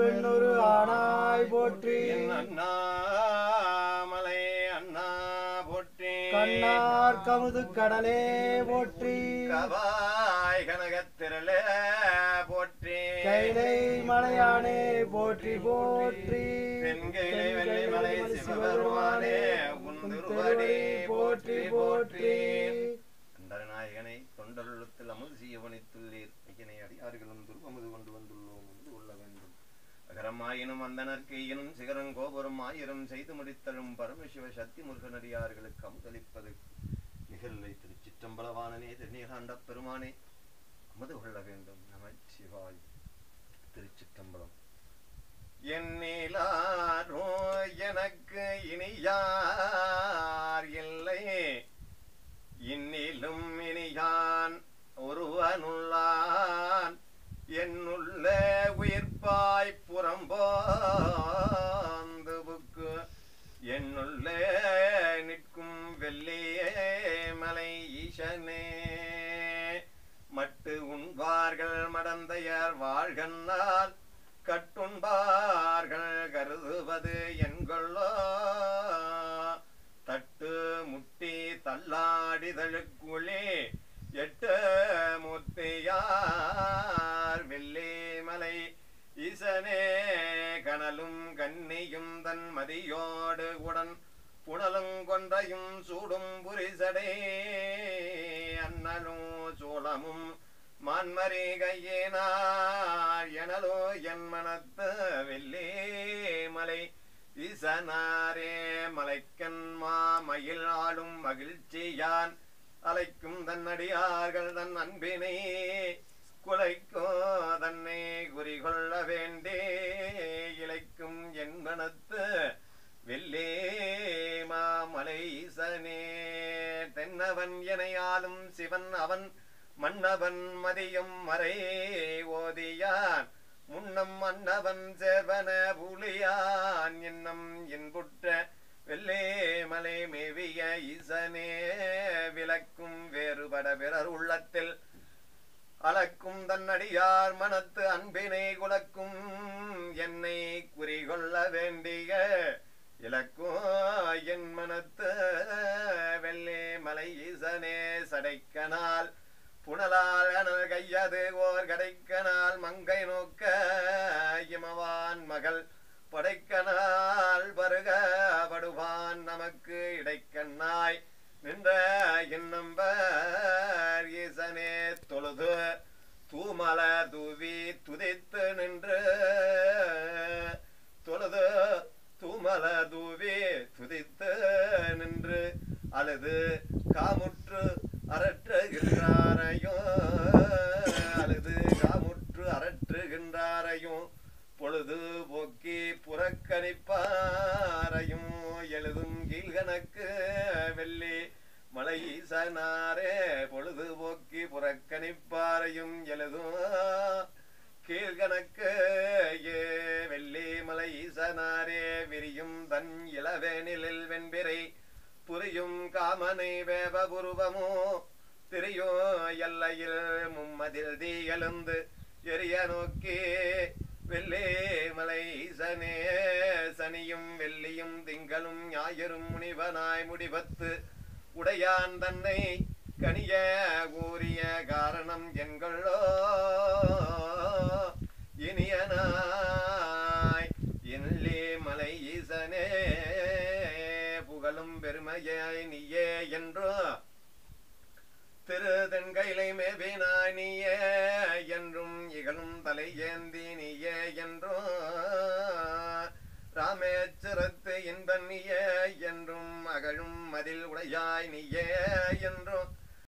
பெண்ணொரு ஆனாய் போற்றி அண்ணாமலை அண்ணா போற்றி கண்ணார் கமுது கடலே போற்றி கவாய் கனகத்திரளே போற்றி கைலை மலையானே போற்றி போற்றி தென்கைலை வெள்ளிமலை சிவபெருமானே உன் திருவடி போற்றி போற்றி அண்டரநாயகனை தொண்டருள்ளத்தில் அமுது செய்ய வனித்துள்ளீர் ஐயனை அடியார்களும் துருவமுது கொண்டு வந்துள்ளோம் வந்து கொள்ள வேண்டும் அகரமாயினும் அந்தனர்க்கு ஈனும் சிகரம் கோபுரம் ஆயிரம் செய்து முடித்தலும் பரமசிவ சக்தி முருகனடியார்களுக்கு அமுதளிப்பது நிகழ்லை திருச்சிற்றம்பலவானனே திருநீகாண்ட பெருமானே அமுது கொள்ள வேண்டும் நம சிவாய் திருச்சிற்றம்பலம் என்னிலாரோ எனக்கு இனியார் இல்லை இன்னிலும் இனியான் ஒருவனுள்ளான் என்னுள்ள உயிர்ப்பாய் புறம்போந்து புக்கு என்னுள்ளே நிற்கும் வெள்ளியே மலை ஈசனே மட்டு உண்பார்கள் மடந்தையர் வாழ்கண்ணால் கட்டுண்பார்கள் கருதுவது என்கொள்ளோ தட்டு முட்டி தள்ளாடிதழுக்குழி எட்டு முத்தியார் வெள்ளிமலை ஈசனே கனலும் கன்னியும் தன் மதியோடு உடன் புனலும் கொன்றையும் சூடும் புரிசடே அண்ணலும் சோளமும் மான்மரி கையினார் எனலோ என் மனத்து வெள்ளி மலை ஈசனாரே மலைக்கண் மாமயில் ஆளும் மகிழ்ச்சியான் அலைக்கும் தன்னடியார்கள் தன் அன்பினை குலைக்கோ தன்னை குறிகொள்ள வேண்டே இழைக்கும் என் மனத்து வெள்ளே மாமலை ஈசனே தென்னவன் எனையாலும் சிவன் அவன் மன்னவன் மதியும் மறை ஓதியான் முன்னம் மன்னவன் சேர்வன புலியான் என்னும் என்புற்ற வெள்ளே மலை மேவிய ஈசனே விளக்கும் வேறுபட பிறர் உள்ளத்தில் அளக்கும் தன்னடியார் மனத்து அன்பினை குலக்கும் என்னை குறிகொள்ள வேண்டிய இலக்கும் என் மனத்து வெள்ளே மலை ஈசனே சடைக்கனால் புனலால் அனல் கையது ஓர் கடைக்கனால் மங்கை நோக்க இமவான் மகள் படைக்கனால் வருக படுவான் நமக்கு இடைக்கண்ணாய் நின்ற இன்னம்பர் ஈசனே தொழுது தூமல தூவி துதித்து நின்று தொழுது தூமல தூவி துதித்து நின்று அழுது காமுற்று அரற்றுகின்றாரையும் அழுது காமுற்று அரற்றுகின்றாரையும் பொழுது போக்கி புறக்கணிப்பாரையும் எழுதும் கீழ்கணக்கு வெள்ளி மலை ஈசனாரே பொழுது போக்கி புறக்கணிப்பாரையும் எழுதும் கீழ்கணக்கு ஏ வெள்ளி மலை ஈசனாரே விரியும் தன் இளவேனிலில் வெண்பிரை புரியும் காமனை வேபபுருவமோ திரியோ எல்லையில் மும்மதில் தீ எழுந்து எரிய நோக்கி வெள்ளே மலை ஈசனே சனியும் வெள்ளியும் திங்களும் ஞாயிறும் முனிவனாய் முடிவத்து உடையான் தன்னை கனிய கூறிய காரணம் என்கொள்ளோ இனியனாய் எல்லி மலை ஈசனே புகழும் பெருமையாய் நீயே என்றோ திருதென்கைலை மேவினாய் நீயே என்றும் இகழும் தலை ஏந்தி நீயே என்றோ ராமேச்சரத்து இன்பன் நீயே என்றும் அகழும் மதில் உடையாய் நீயே என்றோ